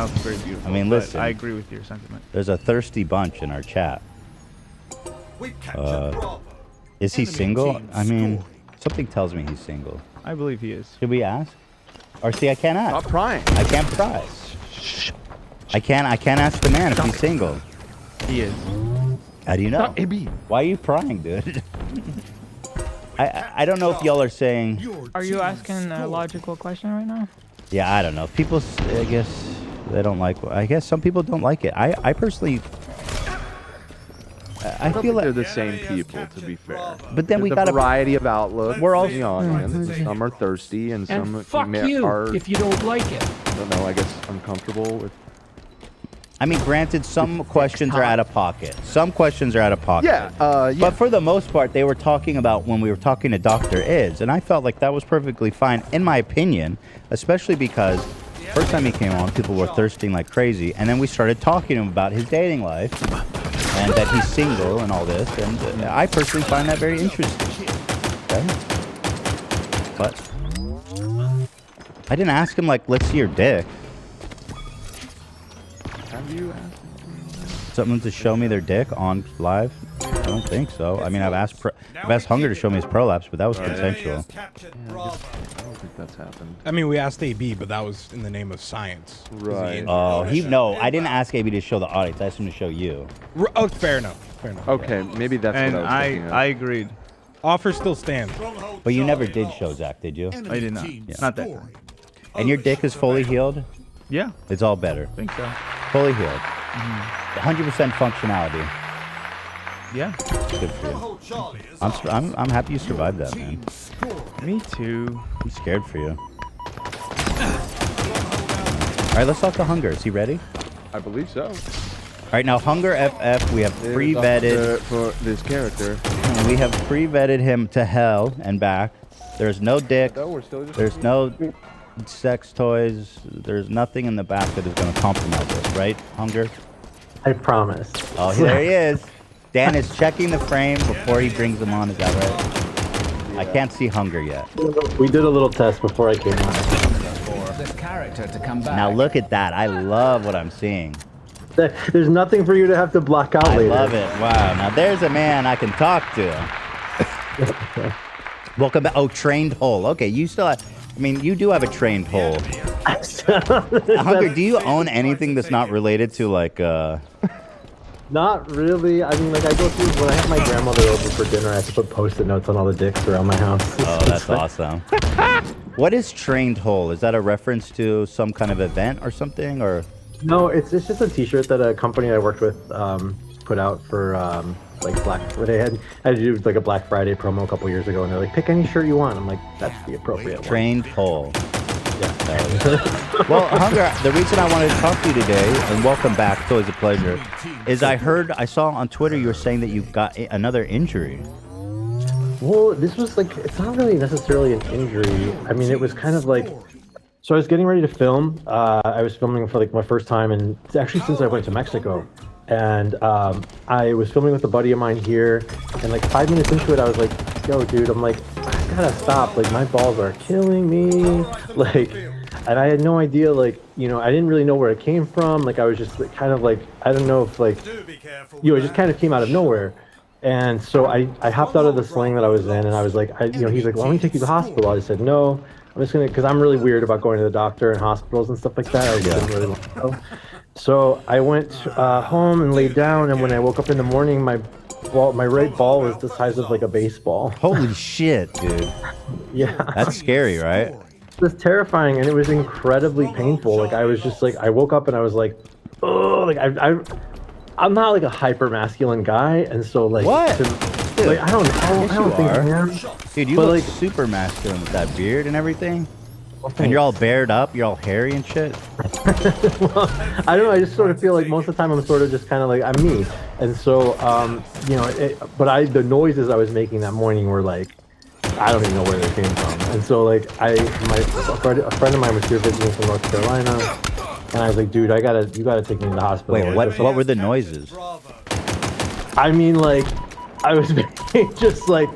enough very beautiful. I mean, but listen. I agree with your sentiment. There's a thirsty bunch in our chat. Is he single? I mean, something tells me he's single. I believe he is. Should we ask? Or see, I can't ask. Stop prying. I can't pry. I can't ask the man if he's single. He is. How do you know? Why are you prying, dude? I don't know if y'all are saying. Are you asking a logical question right now? Yeah, I don't know. People, I guess they don't like. I guess some people don't like it. I personally. I feel like they're the same people, to be fair. But then we There's got a variety of outlooks. We're all in the audience. Some are thirsty, and some fuck you are. if you don't like it. I don't know. I guess uncomfortable with. I mean, granted, some questions are out of pocket. Some questions are out of pocket. Yeah, yeah. But for the most part, they were talking about when we were talking to Dr. Ids, and I felt like that was perfectly fine, in my opinion, especially because first time he came on, people were thirsting like crazy, and then we started talking to him about his dating life and that he's single and all this, and I personally find that very interesting. Okay? But I didn't ask him, like, let's see your dick. Have you asked? Someone to show me their dick on live? I don't think so. I mean, I've asked Hunger to show me his prolapse, but that was consensual. Yeah, I don't think that's happened. I mean, we asked AB, but that was in the name of science. Right. Oh, no, I didn't ask AB to show the audience. I asked him to show you. Oh, fair enough. Fair enough. Okay, maybe that's And what I was thinking of. I agreed. Offer still stands. But you never did show Zach, did you? I did not. Yeah. Not that time. And your dick is fully healed? Yeah. It's all better. I think so. Fully healed. 100% functionality. Yeah. Good for you. I'm happy you survived that, man. Me too. I'm scared for you. All right, let's talk to Hunger. Is he ready? I believe so. All right, now Hunger FF, we have pre-vetted. For this character. We have pre-vetted him to hell and back. There's no dick. There's no sex toys. There's nothing in the back that is going to compromise us, right, Hunger? I promise. Oh, there he is. Dan is checking the frame before he brings him on. Is that right? I can't see Hunger yet. We did a little test before I came on. The character to come back. Now look at that. I love what I'm seeing. There's nothing for you to have to block out later. I love it. Wow. Now there's a man I can talk to. Welcome back. Oh, trained hole. Okay, you still have... I mean, you do have a trained hole. Hunger, do you own anything that's not related to, like, Not really. I mean, like, I go through... When I have my grandmother over for dinner, I have to put Post-it notes on all the dicks around my house. Oh, that's awesome. What is trained hole? Is that a reference to some kind of event or something, or...? No, it's just a T-shirt that a company I worked with put out for like Black. They had to do like a Black Friday promo a couple years ago, and they're like, pick any shirt you want. I'm like, that's the appropriate one. Trained hole. Yeah. Well, Hunger, the reason I wanted to talk to you today, and welcome back, it's always a pleasure, is I saw on Twitter you were saying that you've got another injury. Well, this was like, it's not really necessarily an injury. I mean, it was kind of like, so I was getting ready to film. I was filming for like my first time, and actually since I went to Mexico. And I was filming with a buddy of mine here, and like 5 minutes into it, I was like, yo, dude, I'm like, I gotta stop. Like, my balls are killing me. Like, and I had no idea, like, you know, I didn't really know where it came from. Like, I was just like, kind of like, I don't know if like, you know, it just kind of came out of nowhere. And so I hopped out of the sling that I was in, and I was like, you know, he's like, well, let me take you to the hospital. I said, no, I'm just gonna, because I'm really weird about going to the doctor and hospitals and stuff like that. I didn't really want to go. So I went home and laid down, and when I woke up in the morning, my right ball was the size of like a baseball. Holy shit, dude. Yeah. That's scary, right? It was terrifying, and it was incredibly painful. Like, I was just like, I woke up and I was like, oh, like I'm not like a hyper masculine guy, and so like, what? Like, I don't think I am. Dude, you but look like, super masculine with that beard and everything. Well, and you're all bared up, you're all hairy and shit. Well, I don't know. I just sort of feel like most of the time I'm sort of just kind of like I'm me, and so you know. The noises I was making that morning were like, I don't even know where they came from. And so like a friend of mine was here visiting from North Carolina, and I was like, dude, you gotta take me to the hospital. Wait, what were the noises? I mean, like, I was making just like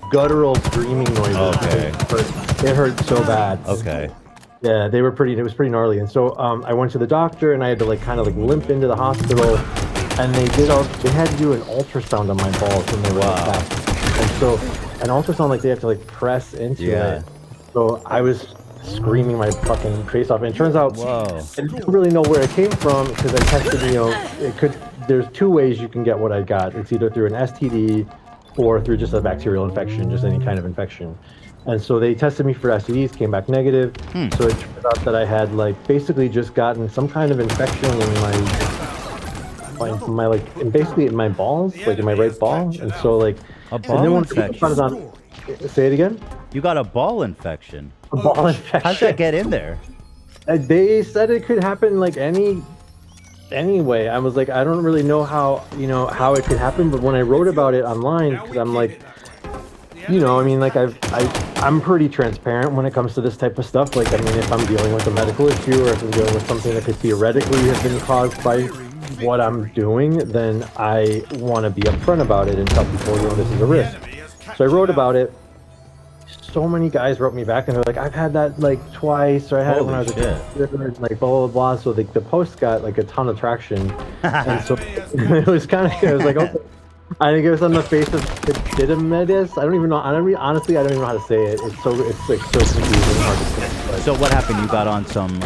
guttural screaming noises. Okay. But it hurt so bad. Okay. Yeah, they were pretty. It was pretty gnarly. And so I went to the doctor, and I had to like kind of like limp into the hospital, and they had to do an ultrasound on my balls when they were attacked. And so an ultrasound, like they have to like press into it. So I was screaming my fucking face off, and it turns out I didn't really know where it came from because I tested. There's two ways you can get what I got. It's either through an STD or through just a bacterial infection, just any kind of infection. And so they tested me for STDs, came back negative. So it turned out that I had like basically just gotten some kind of infection in my like, and basically in my balls, like in my right ball. And so like a ball infection. Say it again. You got a ball infection. A ball infection. How'd that get in there? They said it could happen like anyway. I was like, I don't really know how it could happen, but when I wrote about it online, because I'm like, I mean, like I'm pretty transparent when it comes to this type of stuff. Like, I mean, if I'm dealing with a medical issue or if I'm dealing with something that could theoretically have been caused by what I'm doing, then I want to be upfront about it and tell people, this is a risk. So I wrote about it. So many guys wrote me back and they're like, I've had that like twice, or I had it when I was a kid, like blah blah blah. So the post got like a ton of traction, and so it was kind of, I was like, okay. I think it was on the face of Epididymitis. I don't even know. Honestly, I don't even know how to say it. It's like so confusing and hard to say. But So what happened? You got on some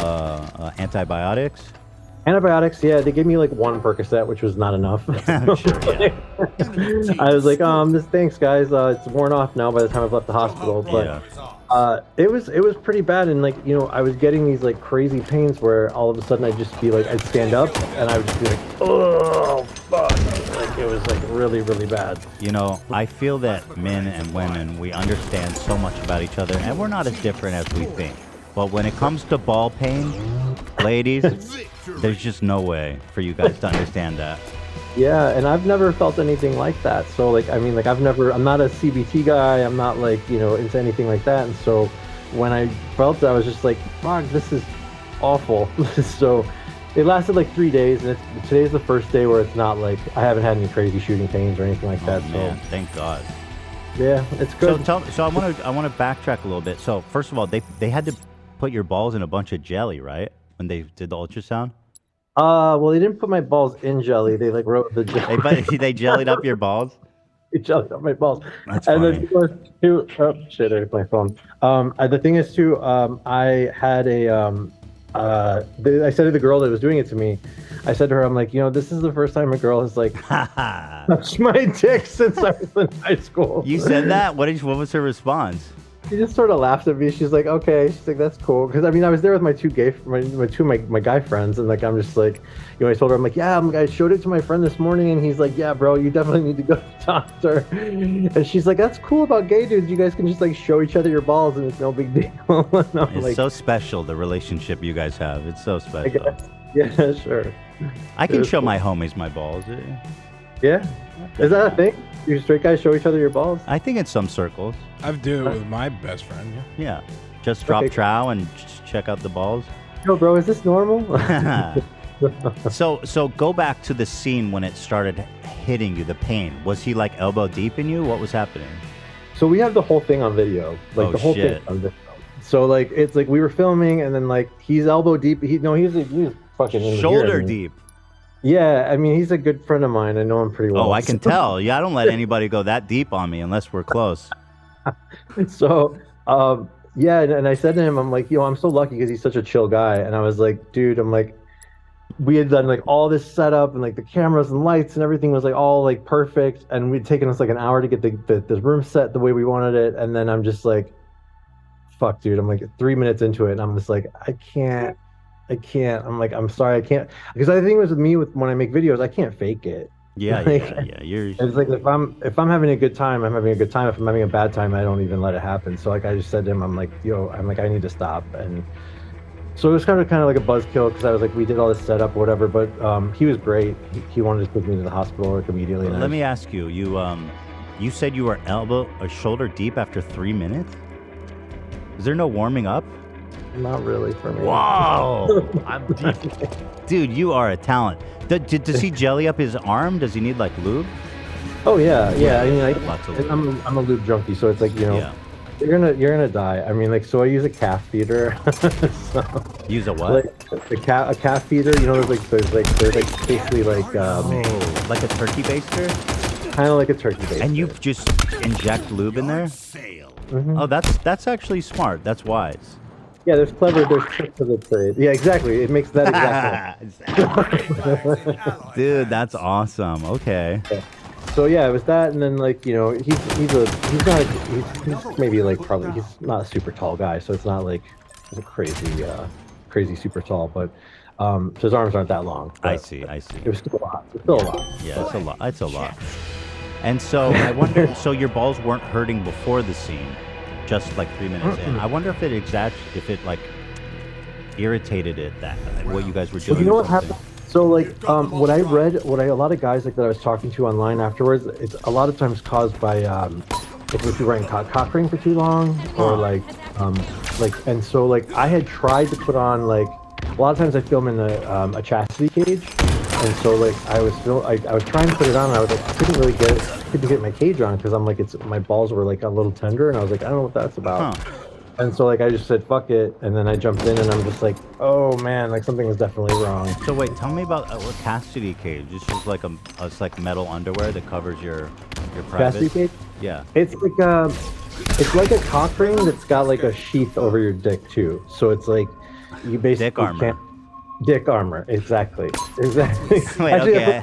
antibiotics? Antibiotics, yeah. They gave me like one Percocet, which was not enough. I'm sure, yeah. I was like, thanks guys. It's worn off now by the time I've left the hospital. But it was pretty bad, and like, I was getting these like crazy pains where all of a sudden I'd just be like, I'd stand up and I would just be like, oh fuck. Like it was like really, really bad. I feel that men and women, we understand so much about each other, and we're not as different as we think. But when it comes to ball pain, ladies, there's just no way for you guys to understand that. Yeah, and I've never felt anything like that. So like, I mean, like I'm not a CBT guy. I'm not like, into anything like that. And so when I felt it, I was just like, fuck, this is awful. So it lasted like 3 days, and today's the first day where it's not like, I haven't had any crazy shooting pains or anything like that. Man, so thank God. Yeah, it's good. So I want to backtrack a little bit. So first of all, they had to put your balls in a bunch of jelly, right? When they did the ultrasound? Well, they didn't put my balls in jelly. They like wrote the jelly. They jellied up your balls? They jellied up my balls. That's and funny. then oh shit, I hit my phone. The thing is too, I had I said to the girl that was doing it to me, I said to her, I'm like, this is the first time a girl has like touched my dick since I was in high school. You said that? What was her response? She just sort of laughed at me. She's like, okay. She's like, that's cool. Because I mean, I was there with my two guy friends, and like, I'm just like, I told her, I'm like, yeah, I showed it to my friend this morning, and he's like, yeah, bro, you definitely need to go to the doctor. And she's like, that's cool about gay dudes. You guys can just like show each other your balls, and it's no big deal. It's like, so special, the relationship you guys have. It's so special. Yeah, sure. I can show my homies my balls. Yeah? Is that a thing? You straight guys show each other your balls? I think in some circles. I've do it with my best friend, yeah. Yeah. Just drop trow and check out the balls. Yo, bro, is this normal? So go back to the scene when it started hitting you, the pain. Was he like elbow deep in you? What was happening? So we have the whole thing on video. Like the whole thing on video. So like, it's like we were filming, and then like he's elbow deep. He was fucking in shoulder here, deep. Yeah, I mean, he's a good friend of mine. I know him pretty well. Oh, I can tell. Yeah, I don't let anybody go that deep on me unless we're close. So, yeah, and I said to him, I'm like, I'm so lucky because he's such a chill guy. And I was like, dude, I'm like, we had done like all this setup and like the cameras and lights and everything was like all like perfect. And we'd taken us like an hour to get the room set the way we wanted it. And then I'm just like, fuck, dude. I'm like 3 minutes into it, and I'm just like, I can't. I'm like, I'm sorry, I can't. Because the thing was with me, when I make videos, I can't fake it. Yeah. It's like if I'm having a good time, I'm having a good time. If I'm having a bad time, I don't even let it happen. So like I just said to him, I'm like, I need to stop. And so it was kind of like a buzzkill because I was like, we did all this setup or whatever. But he was great. He wanted to take me to the hospital like immediately. Let me ask you. You said you were elbow or shoulder deep after 3 minutes. Is there no warming up? Not really for me. Whoa! I'm deep. Dude, you are a talent. Does he jelly up his arm? Does he need like lube? Oh yeah. I mean, I'm a lube junkie, so it's like Yeah. you're gonna die. I mean, like, so I use a calf feeder. So, Use a what? like a calf feeder. You know, there's basically like Oh, like a turkey baster? kind of like a turkey base. And you just inject lube in there? Mhm. Oh, that's actually smart. That's wise. Yeah, there's tricks to the trade. Yeah, exactly. It makes that exactly. Dude, that's awesome. Okay. So yeah, it was that, and then like he's maybe like probably he's not a super tall guy, so it's not like he's a crazy super tall, but so his arms aren't that long. I but see. It was still a lot. It's still a lot. Yeah, it's a lot. It's a lot. And so I wonder. So your balls weren't hurting before the scene, just like 3 minutes in. I wonder if it like irritated it that what you guys were doing. Well, you know or what something. happened? So like what I read, a lot of guys like that I was talking to online afterwards, it's a lot of times caused by like if you're wearing cock ring for too long, or like and so like I had tried to put on like a lot of times I film in a chastity cage, and so like I was trying to put it on, and I was like I couldn't get my cage on because I'm like my balls were like a little tender, and I was like I don't know what that's about. Huh. And so like I just said fuck it, and then I jumped in, and I'm just like, oh man, like something was definitely wrong. So wait, tell me about a chastity cage. It's just like it's like metal underwear that covers your private. Chastity cage? Yeah. It's like a cock ring that's got like a sheath over your dick too. So it's like you basically Dick armor. can't. Dick armor, exactly. Wait, Actually, okay.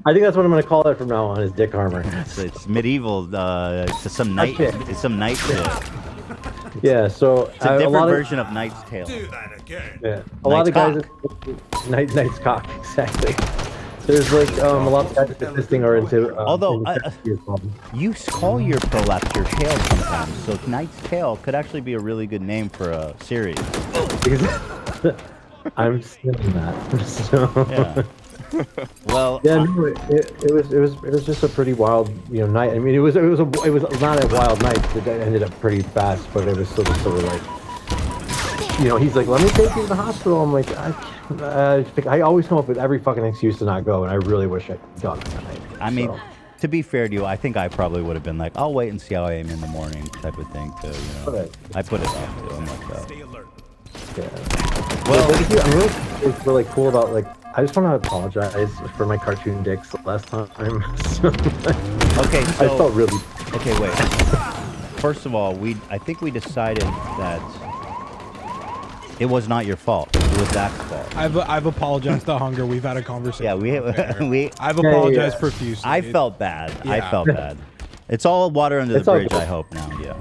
I think that's what I'm gonna call it from now on, is dick armor. It's medieval. It's some knight. shit. It's some knight shit. Yeah, so It's a different version of Knight's Tale. Yeah, a lot of guys. Knight's cock, exactly. There's like a lot of guys that this thing are into. Although, into you call your prolapse your tail sometimes, so Knight's Tale could actually be a really good name for a series. I'm saying that. So. Yeah. Well. Yeah, no, it was just a pretty wild night. I mean, it was not a wild night. It ended up pretty fast, but it was sort of like he's like, let me take you to the hospital. I'm like, I always come up with every fucking excuse to not go, and I really wish I'd gone that night. I mean, to be fair to you, I think I probably would have been like, I'll wait and see how I am in the morning, type of thing. Too, Okay. I put it off. Too. I'm like that. Yeah. Well, I'm really cool about like. I just want to apologize for my cartoon dicks last time. So, okay, so I felt really. Okay, wait. First of all, I think we decided that it was not your fault. It was Zach's fault. I've apologized to Hunger. We've had a conversation. Yeah, we. I've apologized profusely. I felt bad. I Yeah. felt bad. It's all water under the It's all bridge. good. I hope now. Yeah.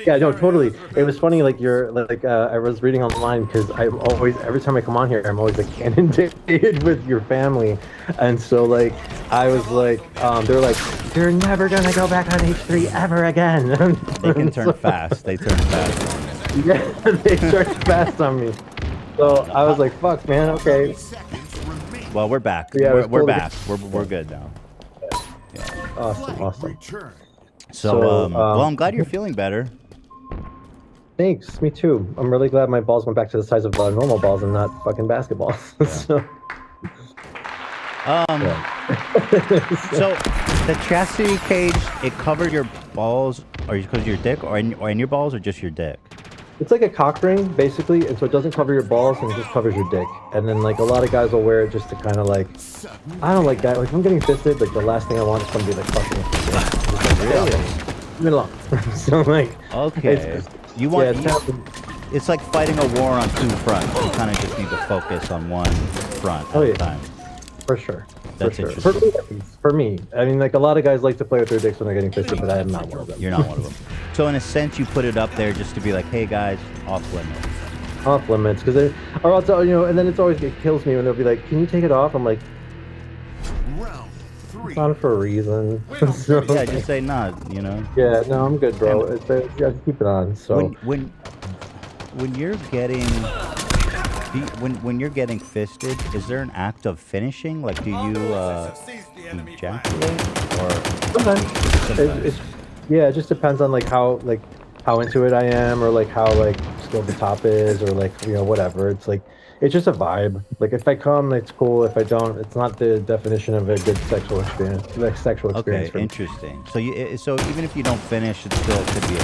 Yeah, no, totally. It was funny, like I was reading online because every time I come on here, I'm always like inundated with your family, and so like I was like, they're like, you're never gonna go back on H3 ever again. They can turn fast. They turn fast. Yeah, they turn fast on me. So I was like, fuck, man, okay. Well, we're back. Yeah, it was we're cool to back. We're good now. Awesome. So, well, I'm glad you're feeling better. Thanks, me too. I'm really glad my balls went back to the size of normal balls and not fucking basketballs. So, So the chastity cage, it covered your balls, or because your dick, or in your balls, or just your dick? it's like a cock ring, basically, and so it doesn't cover your balls and it just covers your dick. And then like a lot of guys will wear it just to kind of like, I don't like that. Like if I'm getting fisted, like the last thing I want is somebody like fucking with me. Like, really? Leave me alone. So like, Okay. You want? yeah, It's like fighting a war on two fronts. You kind of just need to focus on one front at a time. For sure. That's for interesting. For me, at least. For me. I mean, like a lot of guys like to play with their dicks when they're getting fisted, but I am not one of them. You're not one of them. So in a sense, you put it up there just to be like, hey guys, off limits. Off limits, because or else and then it kills me when they'll be like, can you take it off? I'm like, it's on for a reason. So, Yeah, just say nah, yeah, no, I'm good, bro. You have to keep it on. So When you're getting when you're getting fisted, is there an act of finishing? Like, do you ejaculate or? sometimes. Yeah, it just depends on like how into it I am, or like how like feel the top is, or like, you know, whatever. It's like, it's just a vibe. Like if I come, it's cool. If I don't, it's not the definition of a good sexual experience. Like sexual experience. Okay, for me. interesting. So so even if you don't finish, it still could be a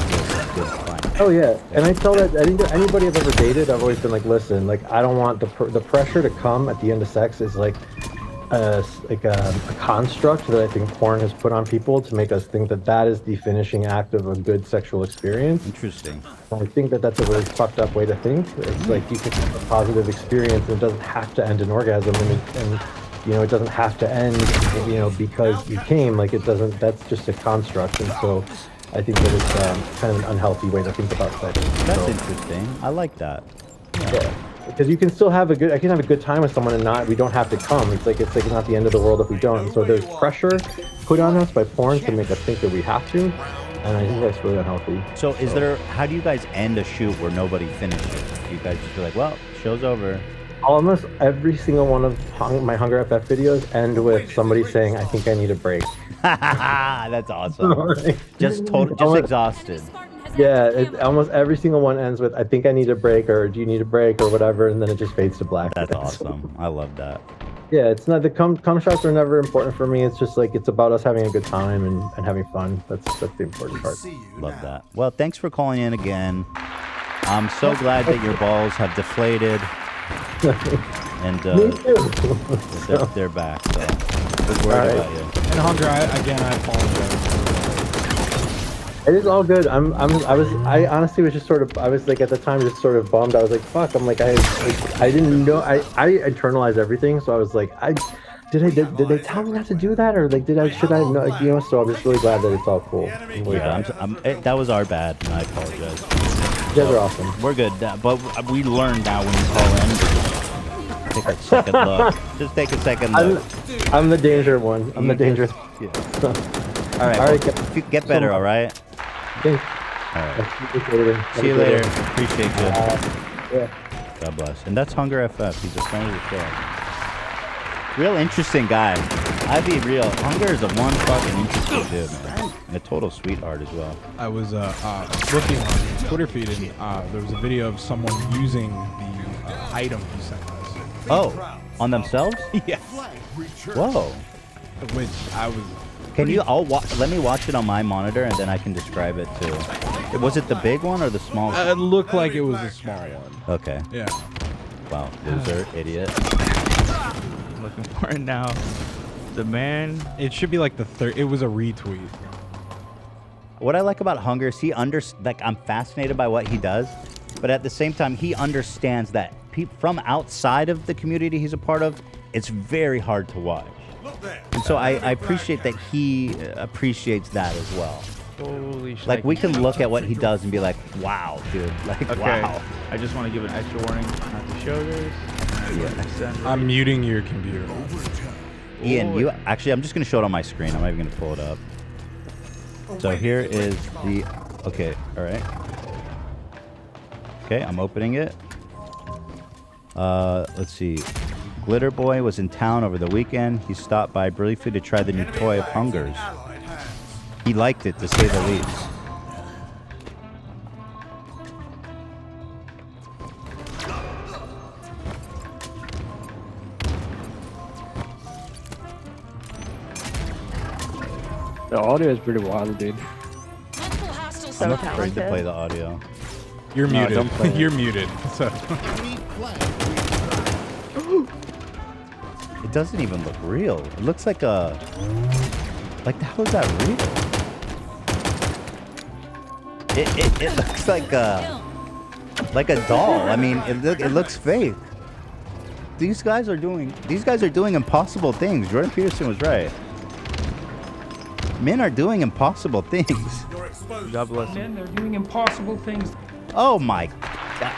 good fun. Oh yeah, and I tell that anybody I've ever dated, I've always been like, listen, like I don't want the pressure to come at the end of sex is like a construct that I think porn has put on people to make us think that that is the finishing act of a good sexual experience. Interesting. I think that that's a really fucked up way to think. It's like you can have a positive experience and it doesn't have to end in orgasm, and you know, it doesn't have to end, you know, because you came. Like it doesn't. That's just a construct, and so I think that it's kind of an unhealthy way to think about sex. That's So, interesting. I like that. yeah. Because you can still have I can have a good time with someone and we don't have to come. It's like not the end of the world if we don't. And so there's pressure put on us by porn to make us think that we have to, and I think that's really unhealthy. So how do you guys end a shoot where nobody finishes? You guys just be like, well, show's over. Almost every single one of my Hunger FF videos end with somebody saying, I think I need a break. That's awesome. Just exhausted. Yeah, almost every single one ends with, I think I need a break, or do you need a break, or whatever, and then it just fades to black. That's awesome. I love that. Yeah, it's not, the cum shots are never important for me. It's just like, it's about us having a good time and having fun. That's the important part. Love that. Well, thanks for calling in again. I'm so glad that your balls have deflated. And they're back. So good word about you. And Hunger, I apologize. It is all good. I honestly was just sort of, I was like at the time just sort of bummed. I was like, fuck. I'm like, I didn't know. I internalized everything. So I was like, did they tell me not to do that, or like should I know? Like, you know. So I'm just really glad that it's all cool. Yeah, that was our bad, and I apologize. You guys are awesome. We're good, but we learned now when you call in, take a second look. Just take a second look. I'm the danger one. I'm the dangerous. Yeah. All right. Get better. All right. Thanks. All right. Later. See you later. Appreciate you. Yeah. God bless. And that's Hunger FF. He's a friend of the show. Real interesting guy. I'd be real. Hunger is a one fucking interesting dude, man. And a total sweetheart as well. I was looking on Twitter feed, and there was a video of someone using the item he sent us. Oh, on themselves? Yes. Whoa. Which I was. Can you? Let me watch it on my monitor, and then I can describe it too. Was it the big one or the small one? It looked like it was a small one. Okay. Yeah. Wow, loser, idiot. I'm looking for it now. The man. It should be like the third. It was a retweet. What I like about Hunger is I'm fascinated by what he does, but at the same time, he understands that from outside of the community he's a part of, it's very hard to watch. And so I appreciate that he appreciates that as well. Holy shit. Like, we can look at what he does and be like, wow, dude. Like, Okay. wow. I just want to give an extra warning not to show this. I'm muting your computer. Ian, actually, I'm just going to show it on my screen. I'm not even going to pull it up. So here is the... Okay, all right. Okay, I'm opening it. Let's see. Glitter Boy was in town over the weekend. He stopped by briefly to try the new toy of Hunger's. He liked it, to say the least. The audio is pretty wild, dude. I'm afraid to play the audio. You're No, muted. don't play it. You're muted. So. It doesn't even look real. It looks like a... Like, how is that real? It looks like a doll. I mean, it looks fake. These guys are doing impossible things. Jordan Peterson was right. Men are doing impossible things. God bless him. Men, they're doing impossible things. Oh my God.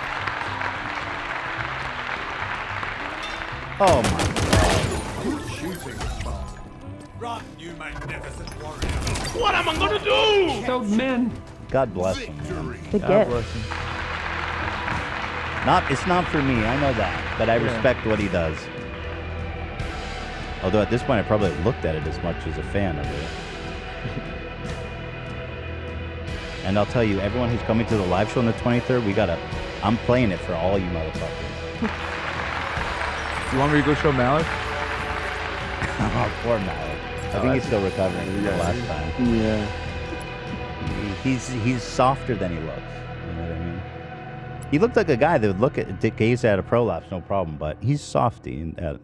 Oh my God. Run, you magnificent warrior. What am I gonna do? Those men. God bless him. Man. God bless him. It's not for me. I know that, but I respect what he does. Although at this point, I probably looked at it as much as a fan of it. And I'll tell you, everyone who's coming to the live show on the 23rd, we got a I'm playing it for all you motherfuckers. You want me to go show Malik? Oh, poor Malik. I think he's still recovering from the last time. Yeah. He's softer than he looks. You know what I mean? He looked like a guy that would gaze at a prolapse, no problem. But he's softy at